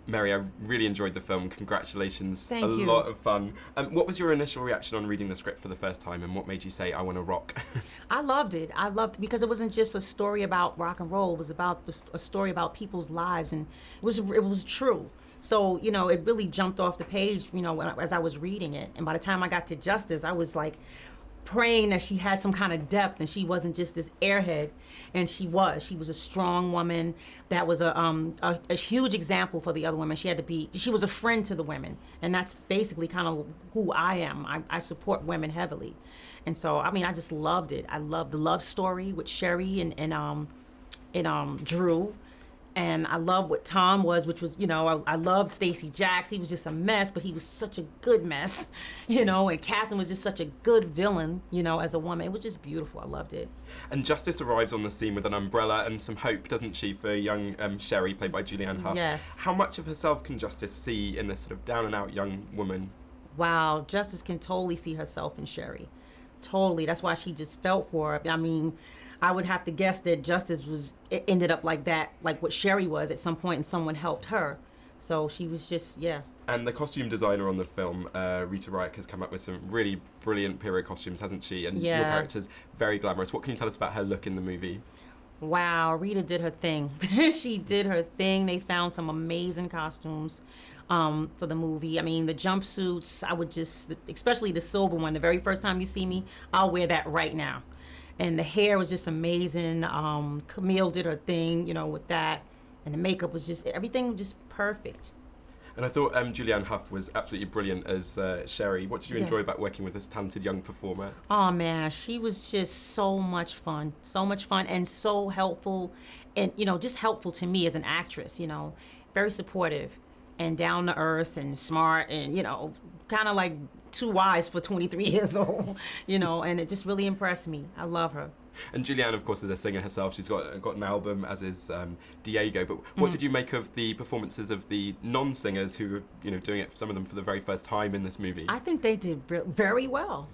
Mary, I really enjoyed the film. Congratulations. Thank you. A lot of fun. What was your initial reaction on reading the script for the first time, and what made you say, I want to rock? I loved it. I loved it because it wasn't just a story about rock and roll. It was about a story about people's lives, and it was true. So, it really jumped off the page, as I was reading it. And by the time I got to Justice, I was like praying that she had some kind of depth and she wasn't just this airhead. And she was a strong woman that was a huge example for the other women. She was a friend to the women. And that's basically kind of who I am. I support women heavily. And so, I just loved it. I loved the love story with Sherry and Drew. And I love what Tom was, which was, I loved Stacey Jacks. He was just a mess, but he was such a good mess, and Catherine was just such a good villain, as a woman. It was just beautiful. I loved it. And Justice arrives on the scene with an umbrella and some hope, doesn't she, for young Sherry, played by Julianne Hough. Yes. How much of herself can Justice see in this sort of down-and-out young woman? Wow, Justice can totally see herself in Sherry. Totally. That's why she just felt for her. I would have to guess that Justice it ended up like that, like what Sherry was at some point, and someone helped her. So she was just, yeah. And the costume designer on the film, Rita Ryek, has come up with some really brilliant period costumes, hasn't she? And Yeah. Your character's very glamorous. What can you tell us about her look in the movie? Wow, Rita did her thing. She did her thing. They found some amazing costumes for the movie. The jumpsuits, especially the silver one, the very first time you see me, I'll wear that right now. And the hair was just amazing. Camille did her thing, with that. And the makeup was everything was just perfect. And I thought Julianne Hough was absolutely brilliant as Sherry. What did you enjoy about working with this talented young performer? Oh man, she was just so much fun and so helpful, and just helpful to me as an actress. Very supportive and down to earth and smart, and kind of like too wise for 23 years old. And it just really impressed me. I love her. And Julianne, of course, is a singer herself. She's got an album, as is Diego. But what did you make of the performances of the non-singers who were, doing it, some of them for the very first time in this movie? I think they did very well.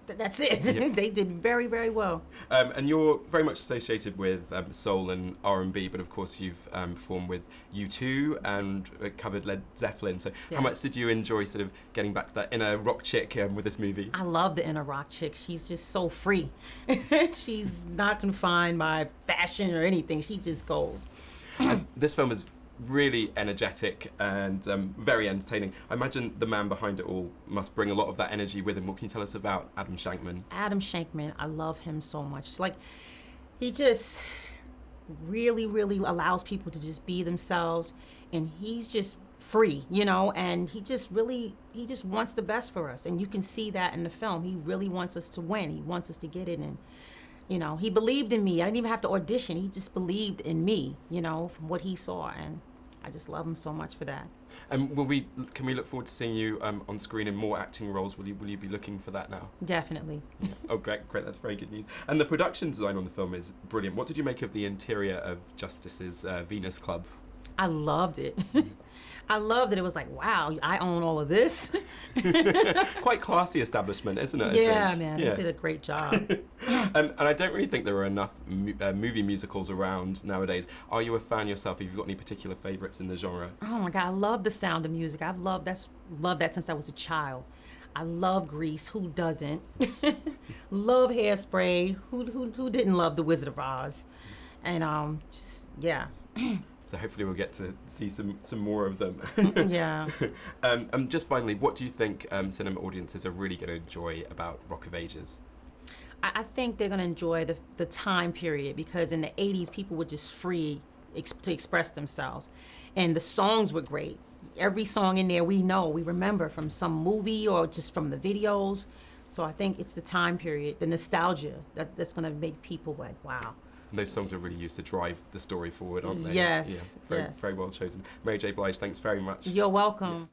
That's it. Yeah. They did very, very well. And you're very much associated with soul and R&B, but of course you've performed with U2 and covered Led Zeppelin. So Yeah. How much did you enjoy sort of getting back to that inner rock chick with this movie? I love the inner rock chick. She's just so free. She's not confined by fashion or anything. She just goes. And this film is really energetic and very entertaining. I imagine the man behind it all must bring a lot of that energy with him. What can you tell us about Adam Shankman? Adam Shankman, I love him so much. Like, he just really, really allows people to just be themselves, and he's just free, and he just wants the best for us, and you can see that in the film. He really wants us to win. He wants us to get it, and he believed in me. I didn't even have to audition. He just believed in me, from what he saw, and I just love him so much for that. And can we look forward to seeing you on screen in more acting roles? Will you be looking for that now? Definitely. Yeah. Oh, great! That's very good news. And the production design on the film is brilliant. What did you make of the interior of Justice's Venus Club? I loved it. I loved it. It was like, wow, I own all of this. Quite classy establishment, isn't it? Yeah, man, they did a great job. And I don't really think there are enough movie musicals around nowadays. Are you a fan yourself? Have you got any particular favourites in the genre? Oh my God, I love the Sound of Music. I've loved that since I was a child. I love Grease. Who doesn't? Love Hairspray. Who didn't love The Wizard of Oz? And yeah. So hopefully we'll get to see some more of them. Yeah. Just finally, what do you think cinema audiences are really going to enjoy about Rock of Ages? I think they're going to enjoy the time period, because in the 80s, people were just free to express themselves. And the songs were great. Every song in there we remember from some movie or just from the videos. So I think it's the time period, the nostalgia that's going to make people like, wow. And those songs are really used to drive the story forward, aren't they? Yes. Yeah, very well chosen. Mary J. Blige, thanks very much. You're welcome. Yeah.